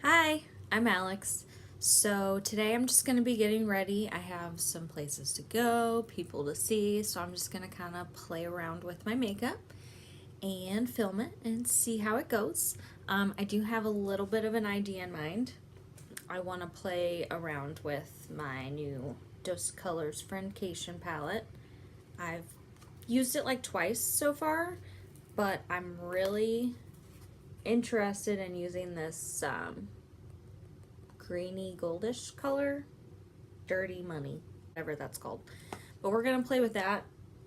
Hi, I'm Alex. So today I'm just going to be getting ready. I have some places to go, people to see, so I'm just going to kind of play around with my makeup and film it and see how it goes. I do have a little bit of an idea in mind. I want to play around with my new Dose of Colors Friendcation palette. I've used it like twice so far, but I'm really interested in using this greeny goldish color, Dirty Money, whatever that's called. But we're gonna play with that,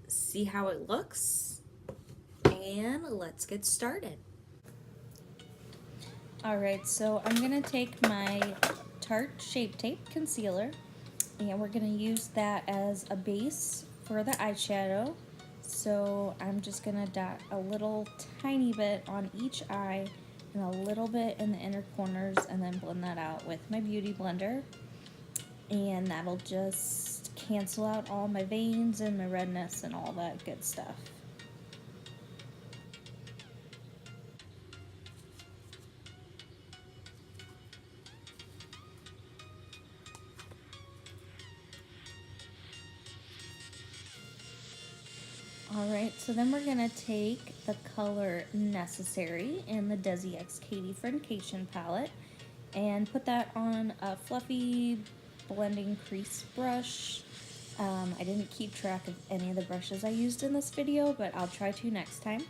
see how it looks, and let's get started. Alright, so I'm gonna take my Tarte Shape Tape Concealer and we're gonna use that as a base for the eyeshadow. So I'm just gonna dot a little tiny bit on each eye and a little bit in the inner corners and then blend that out with my beauty blender. And that'll just cancel out all my veins and my redness and all that good stuff. Alright, so then we're going to take the color Necessary in the Desi X Katie Friendcation palette and put that on a fluffy blending crease brush. I didn't keep track of any of the brushes I used in this video, but I'll try to next time.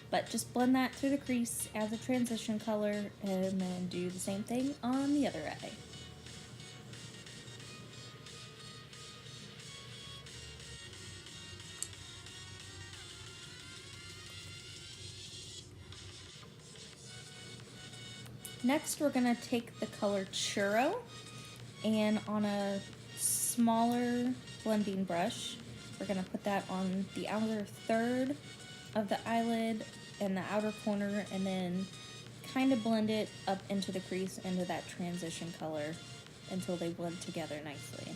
But just blend that through the crease as a transition color and then do the same thing on the other eye. Next, we're going to take the color Churro and on a smaller blending brush, we're going to put that on the outer third of the eyelid and the outer corner and then kind of blend it up into the crease into that transition color until they blend together nicely.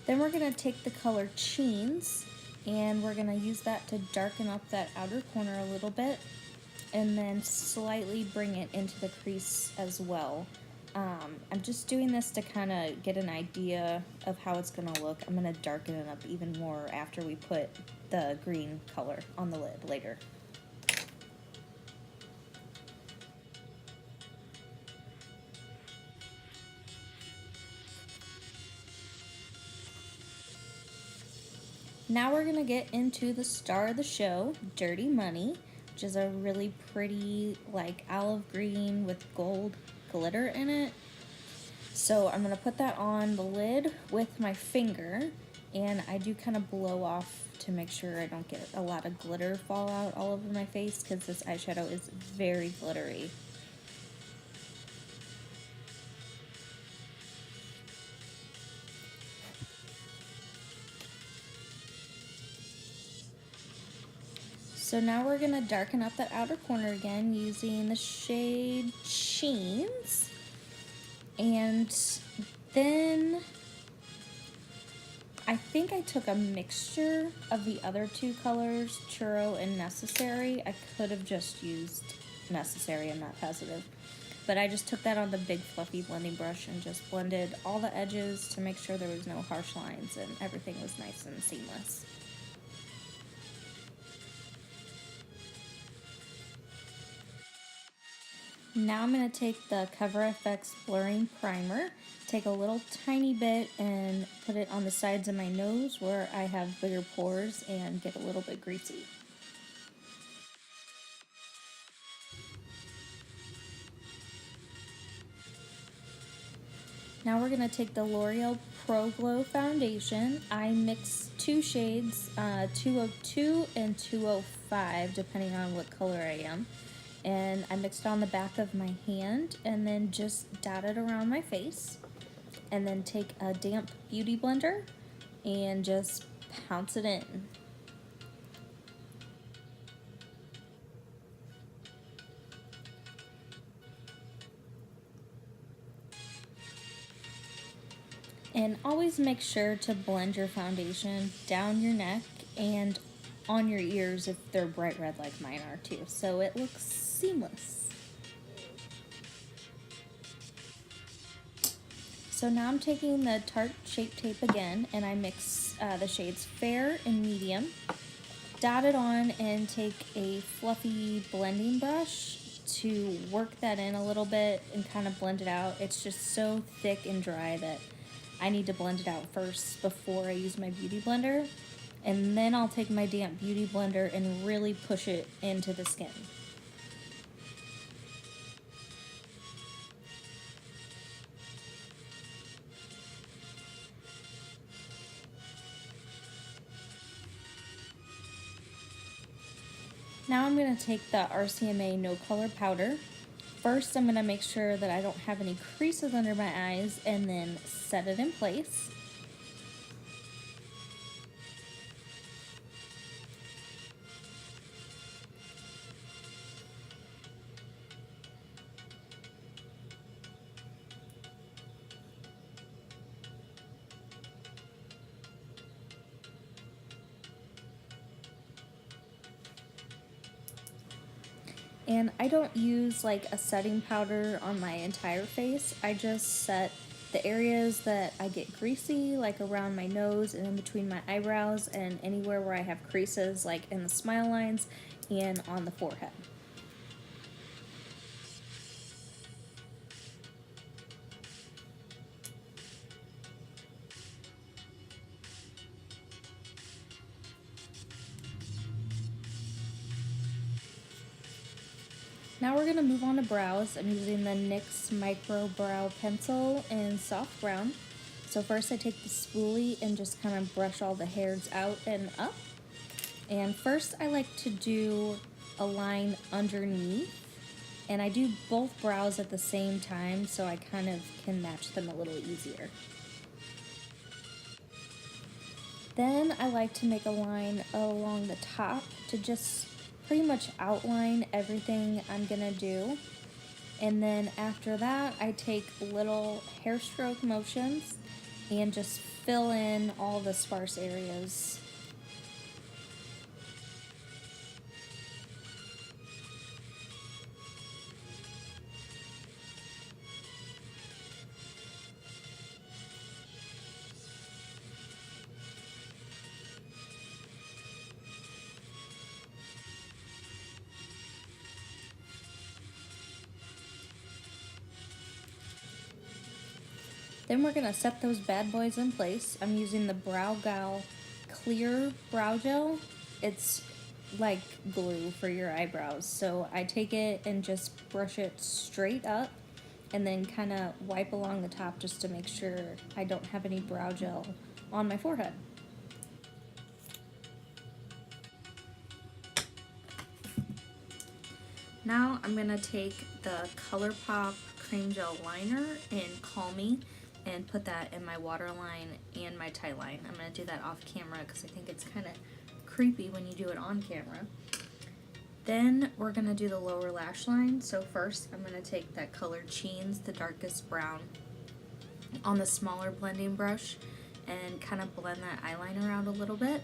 Then we're going to take the color Cheens and we're going to use that to darken up that outer corner a little bit and then slightly bring it into the crease as well. I'm just doing this to kind of get an idea of how it's going to look. I'm going to darken it up even more after we put the green color on the lid later. Now we're going to get into the star of the show, Dirty Money, which is a really pretty like olive green with gold glitter in it. So I'm going to put that on the lid with my finger, and I do kind of blow off to make sure I don't get a lot of glitter fall out all over my face because this eyeshadow is very glittery. So now we're going to darken up that outer corner again using the shade Cheens. And then I think I took a mixture of the other two colors, Churro and Necessary. I could have just used Necessary, I'm not positive. But I just took that on the big fluffy blending brush and just blended all the edges to make sure there was no harsh lines and everything was nice and seamless. Now I'm going to take the Cover FX Blurring Primer, take a little tiny bit and put it on the sides of my nose where I have bigger pores and get a little bit greasy. Now we're going to take the L'Oreal Pro Glow Foundation. I mixed two shades, 202 and 205, depending on what color I am. And I mixed on the back of my hand and then just dot it around my face. And then take a damp beauty blender and just pounce it in. And always make sure to blend your foundation down your neck and on your ears if they're bright red like mine are too, so it looks seamless. So now I'm taking the Tarte Shape Tape again, and I mix the shades Fair and Medium, dot it on, and take a fluffy blending brush to work that in a little bit and kind of blend it out. It's just so thick and dry that I need to blend it out first before I use my beauty blender, and then I'll take my damp beauty blender and really push it into the skin. Now I'm going to take the RCMA No Color Powder. First, I'm going to make sure that I don't have any creases under my eyes, and then set it in place. And I don't use like a setting powder on my entire face. I just set the areas that I get greasy, like around my nose and in between my eyebrows, and anywhere where I have creases, like in the smile lines and on the forehead. Now we're going to move on to brows. I'm using the NYX Micro Brow Pencil in soft brown. So first I take the spoolie and just kind of brush all the hairs out and up. And first I like to do a line underneath. And I do both brows at the same time so I kind of can match them a little easier. Then I like to make a line along the top to just pretty much outline everything I'm gonna do. And then after that, I take little hair stroke motions and just fill in all the sparse areas. Then we're going to set those bad boys in place. I'm using the Brow Gal Clear Brow Gel. It's like glue for your eyebrows. So I take it and just brush it straight up and then kind of wipe along the top just to make sure I don't have any brow gel on my forehead. Now I'm going to take the ColourPop Cream Gel Liner in Call Me and put that in my waterline and my tie line. I'm going to do that off camera because I think it's kind of creepy when you do it on camera. Then we're going to do the lower lash line. So first I'm going to take that color Cheens, the darkest brown, on the smaller blending brush and kind of blend that eyeliner out a little bit.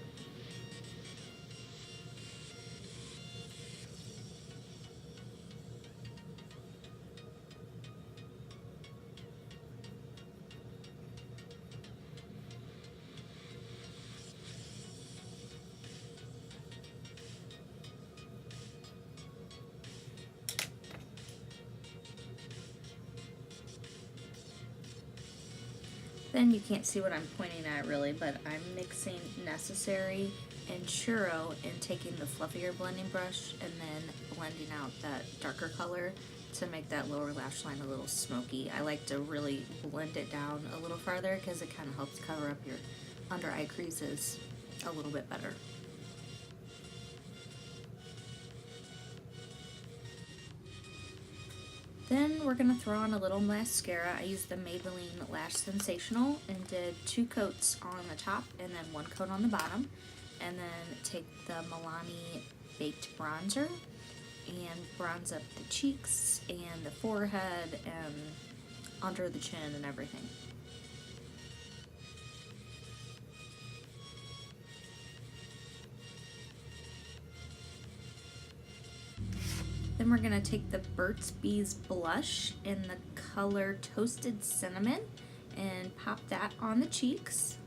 Then you can't see what I'm pointing at really, but I'm mixing Necessary and Churro and taking the fluffier blending brush and then blending out that darker color to make that lower lash line a little smoky. I like to really blend it down a little farther because it kind of helps cover up your under eye creases a little bit better. Then we're going to throw on a little mascara. I used the Maybelline Lash Sensational and did 2 coats on the top and then 1 coat on the bottom. And then take the Milani Baked Bronzer and bronze up the cheeks and the forehead and under the chin and everything. Then we're going to take the Burt's Bees blush in the color Toasted Cinnamon and pop that on the cheeks.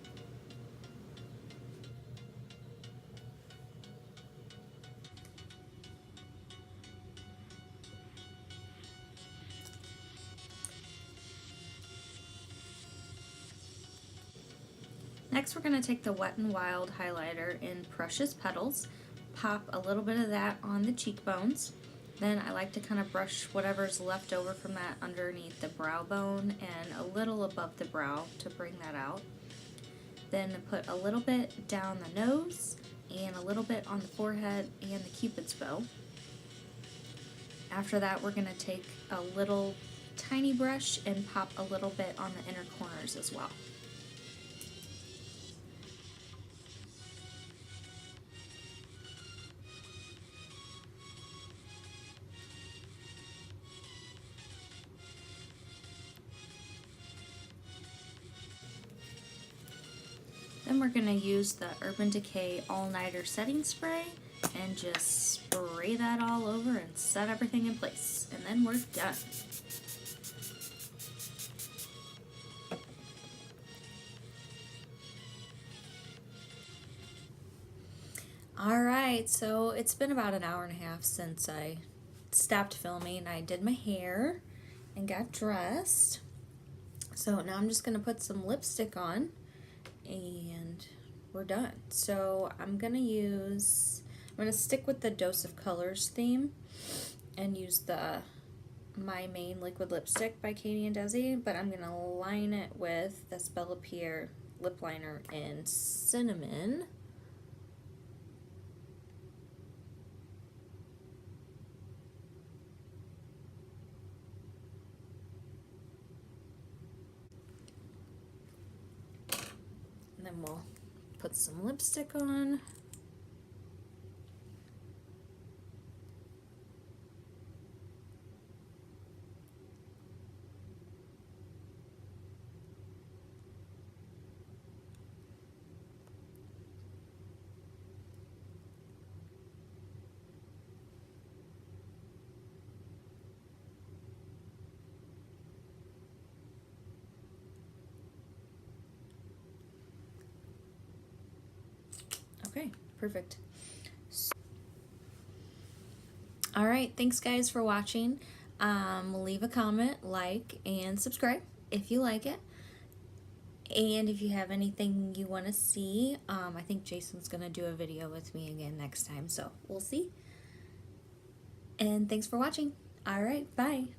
Next, we're going to take the Wet n Wild highlighter in Precious Petals, pop a little bit of that on the cheekbones. Then I like to kind of brush whatever's left over from that underneath the brow bone and a little above the brow to bring that out. Then put a little bit down the nose and a little bit on the forehead and the Cupid's bow. After that, we're going to take a little tiny brush and pop a little bit on the inner corners as well. Then we're going to use the Urban Decay All Nighter Setting Spray and just spray that all over and set everything in place. And then we're done. Alright, so it's been about an hour and a half since I stopped filming. I did my hair and got dressed. So now I'm just going to put some lipstick on and we're done. So I'm going to stick with the Dose of Colors theme and use the My Main Liquid Lipstick by Katie and Desi, but I'm going to line it with this Bella Pierre lip liner in Cinnamon. And then we'll put some lipstick on. Okay, perfect. Alright, thanks guys for watching. Leave a comment, like, and subscribe if you like it. And if you have anything you want to see, I think Jason's going to do a video with me again next time, so we'll see. And thanks for watching. Alright, bye.